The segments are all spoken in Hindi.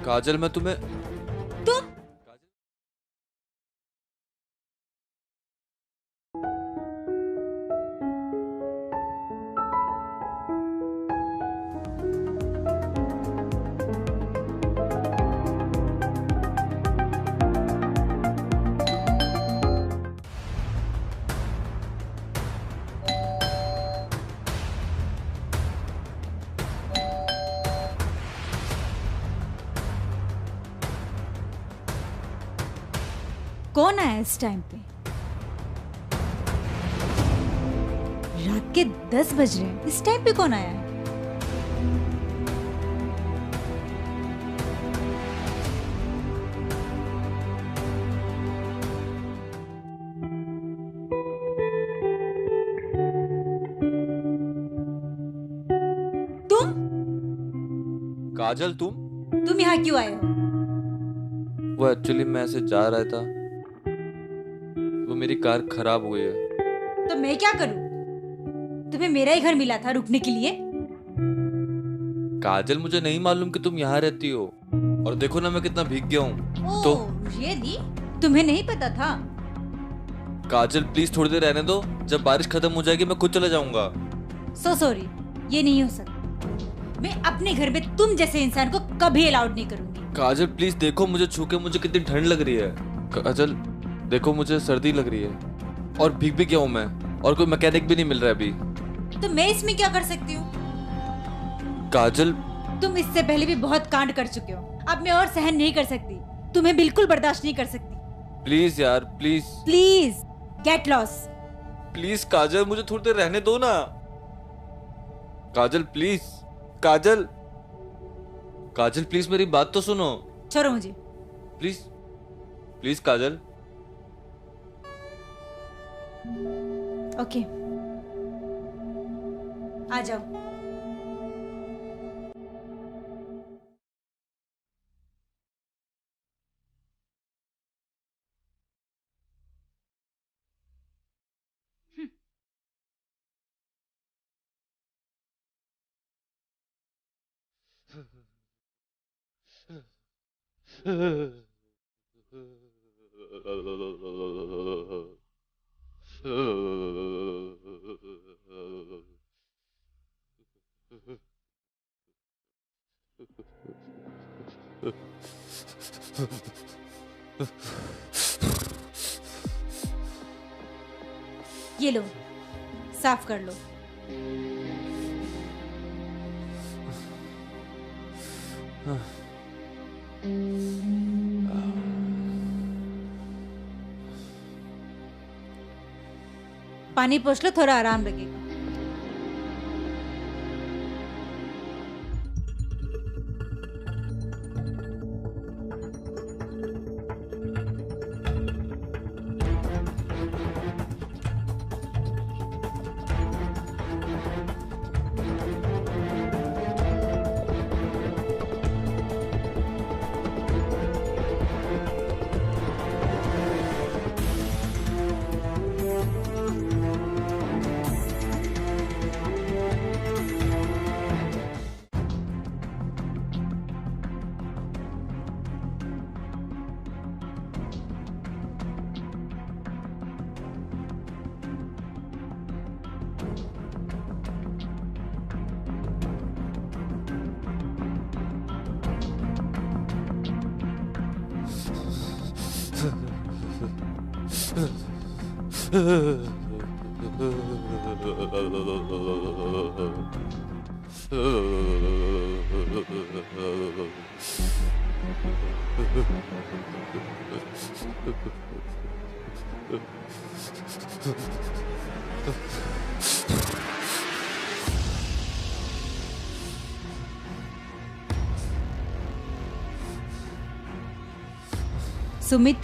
काजल मैं तुम्हें तुम कौन आया इस टाइम पे? रात के 10 बज रहे हैं, इस टाइम पे कौन आया है? तुम काजल तुम यहाँ क्यों आए हो? वो एक्चुअली मैं ऐसे जा रहा था, वो मेरी कार खराब हो गई है। तो मैं क्या करूं? तुम्हें मेरा ही घर मिला था रुकने के लिए। काजल मुझे नहीं मालूम कि तुम यहाँ रहती हो, और देखो ना मैं कितना भीग गया हूँ। तो रियली? तुम्हें नहीं पता था? काजल प्लीज थोड़ी देर रहने दो, जब बारिश खत्म हो जाएगी मैं खुद चला जाऊंगा। सो सॉरी, ये नहीं हो सकता। मैं अपने घर में तुम जैसे इंसान को कभी अलाउड नहीं करूंगी। काजल प्लीज देखो, मुझे छू के मुझे कितनी ठंड लग रही है। काजल देखो, मुझे सर्दी लग रही है और भीग भी गया हूँ मैं, और कोई मैकेनिक भी नहीं मिल रहा है अभी। तो मैं इसमें क्या कर सकती हूँ? काजल तुम इससे पहले भी बहुत कांड कर चुके हो, अब मैं और सहन नहीं कर सकती। तुम्हें बिल्कुल बर्दाश्त नहीं कर सकती। प्लीज यार, please please get lost. Please Kajal मुझे थोड़ी देर रहने दो ना। काजल प्लीज, काजल काजल प्लीज मेरी बात तो सुनो। छोड़ो मुझे। Please please Kajal. ओके, आ जाओ। ये लो, साफ कर लो। पानी पोंछ लो, थोड़ा आराम लगेगा। सुमित,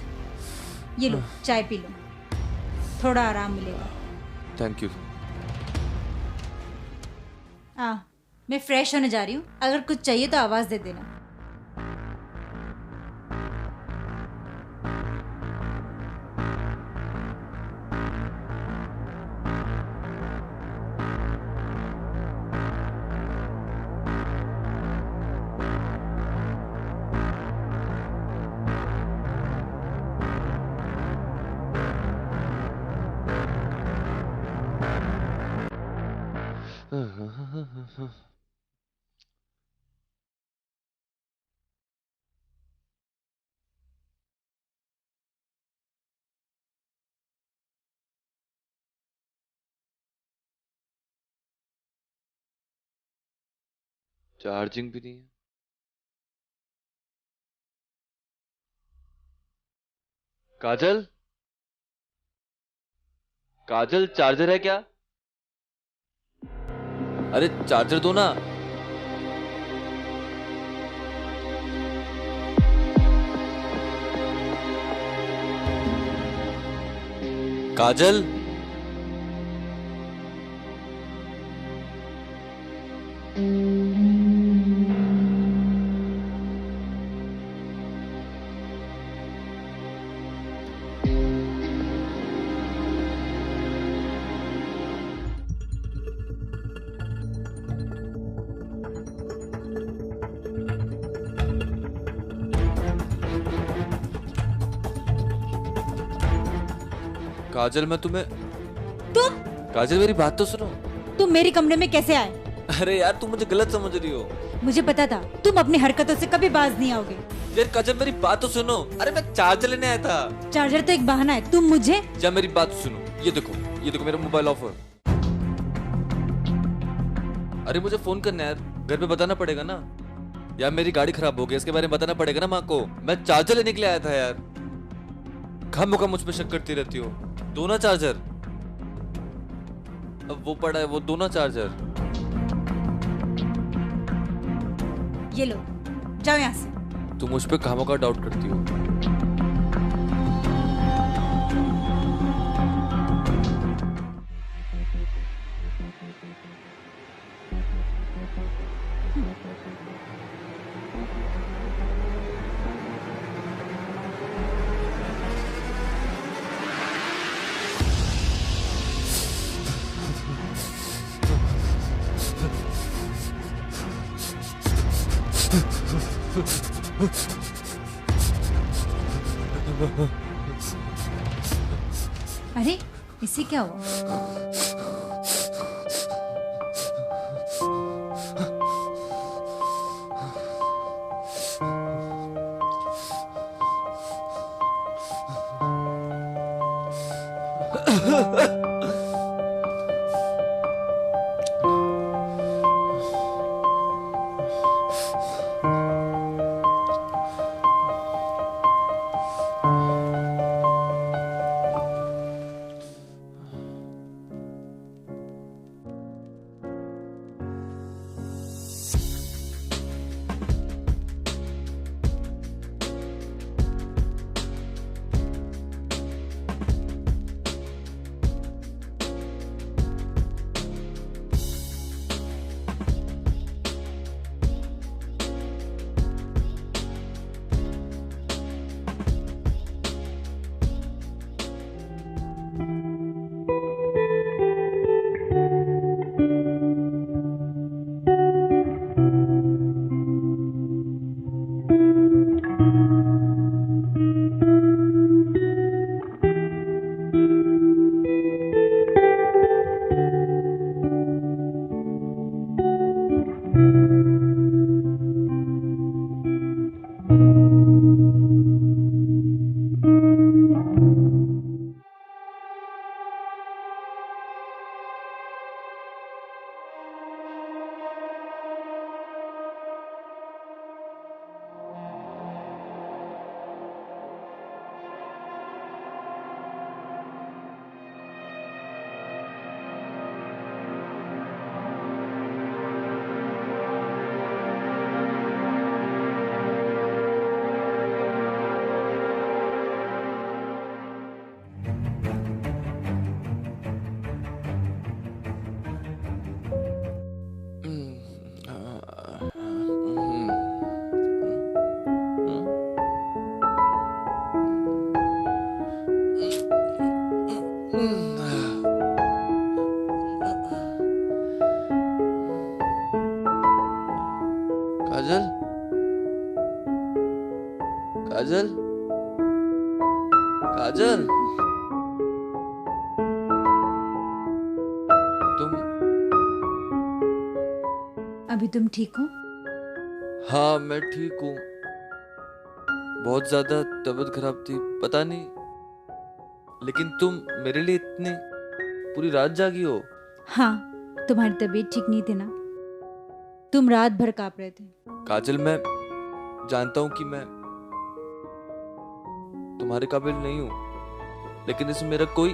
ये लो, चाय पी लो, थोड़ा आराम मिलेगा। Thank you. मैं फ्रेश होने जा रही हूँ, अगर कुछ चाहिए तो आवाज दे देना। चार्जिंग भी नहीं है। काजल, काजल चार्जर है क्या? अरे चार्जर दो ना। काजल, काजल मैं तुम्हें। तुम काजल मेरी बात तो सुनो। तुम मेरे कमरे में कैसे आए? अरे यार तुम मुझे गलत समझ रही हो। मुझे पता था तुम अपनी हरकतों से कभी बाज नहीं आओगे। यार काजल मेरी बात तो सुनो। अरे मैं चार्जर लेने आया था। चार्जर तो एक बहाना है, तुम मुझे। या मेरी बात सुनो, ये देखो मेरा मोबाइल ऑफ है। अरे मुझे फोन करना है यार, घर पे बताना पड़ेगा ना। यार मेरी गाड़ी खराब हो गई, इसके बारे में बताना पड़ेगा ना माँ को। मैं चार्जर लेने के लिए आया था यार। खामोखा मुझ पे शक करती रहती हो। दो ना चार्जर। अब वो पड़ा है, वो दो ना चार्जर। ये लो, जाओ यहाँ से। तुम मुझ पे खामोखा डाउट करती हो। अरे इससे क्या हुआ? काजल, काजल, काजल, तुम अभी तुम ठीक हो? हाँ मैं ठीक हूँ। बहुत ज्यादा तबीयत खराब थी, पता नहीं, लेकिन तुम मेरे लिए इतनी पूरी रात जागी हो। हाँ, तुम्हारी तबीयत ठीक नहीं थी ना, तुम रात भर कांप रहे थे। काजल, मैं जानता हूँ कि मैं तुम्हारे काबिल नहीं हूँ, लेकिन इसमें मेरा कोई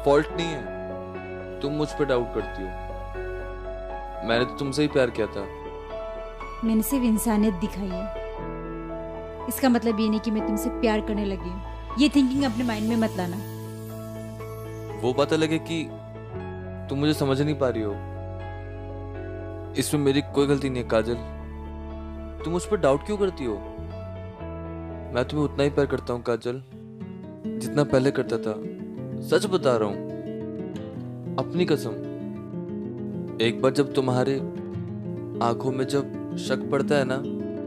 फॉल्ट नहीं है। तुम मुझ पर डाउट करती हो। मैंने तो तुमसे ही प्यार किया था। मैंने सिर्फ इंसानियत दिखाई है, इसका मतलब ये नहीं कि मैं तुमसे प्यार करने लगी हूँ। ये थिंकिंग अपने माइंड में मत लाना। वो पता लगे कि तुम मुझे समझ नहीं पा रही हो, इसमें मेरी कोई गलती नहीं है। काजल, तुम मुझ पर डाउट क्यों करती हो? मैं तुम्हें उतना ही प्यार करता हूँ काजल, जितना पहले करता था। सच बता रहा हूँ, अपनी कसम। एक बार जब तुम्हारे आंखों में जब शक पड़ता है ना,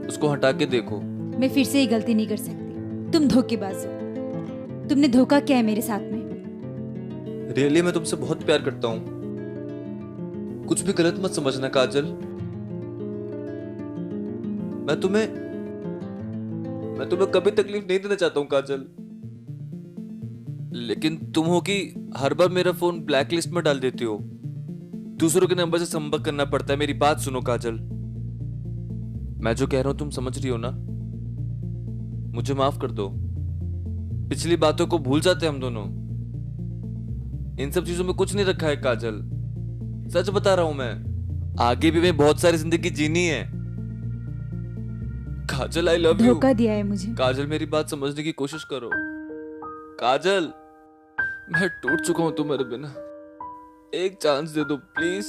उसको हटा के देखो। मैं फिर से ये गलती नहीं कर सकती। तुम धोखेबाज हो। तुमने धोखा किया है मेरे साथ में। रियली मैं तुमसे बहुत प्यार करता हूँ। कुछ भी गलत मत समझना काजल। मैं तुम्हें कभी तकलीफ नहीं देना चाहता हूँ काजल, लेकिन तुम हो कि हर बार मेरा फोन ब्लैक लिस्ट में डाल देती हो। दूसरों के नंबर से संपर्क करना पड़ता है। मेरी बात सुनो काजल, मैं जो कह रहा हूं तुम समझ रही हो ना? मुझे माफ कर दो। पिछली बातों को भूल जाते हैं हम दोनों। इन सब चीजों में कुछ नहीं रखा है काजल, सच बता रहा हूं मैं। आगे भी मैं बहुत सारी जिंदगी जीनी है। काजल, आई लव यू। धोखा दिया है मुझे। काजल, मेरी बात समझने की कोशिश करो। काजल, मैं टूट चुका हूं तुम्हारे बिना। एक चांस दे दो प्लीज।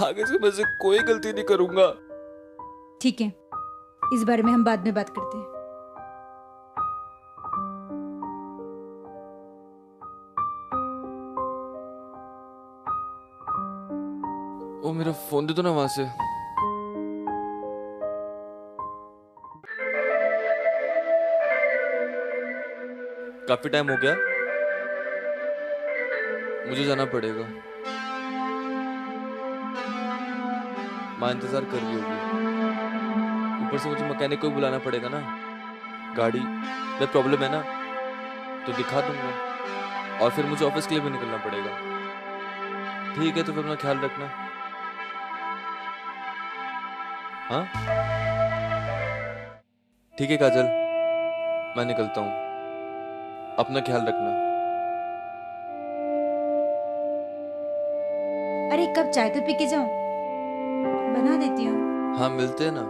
आगे से मैं से कोई गलती नहीं करूंगा। ठीक है, इस बारे में हम बाद में बात करते हैं। ओ, मेरा फोन दे दो ना वहां से। काफी टाइम हो गया, मुझे जाना पड़ेगा। माँ इंतजार कर रही होगी। ऊपर से मुझे मैकेनिक को भी बुलाना पड़ेगा ना। गाड़ी में प्रॉब्लम है ना, तो दिखा दूंगा। और फिर मुझे ऑफिस के लिए भी निकलना पड़ेगा। ठीक है, तो फिर अपना ख्याल रखना। हाँ, ठीक है काजल, मैं निकलता हूँ। अपना ख्याल रखना। अरे, कब चाय तो पी के जाऊं? बना देती हूँ। हाँ, मिलते हैं ना।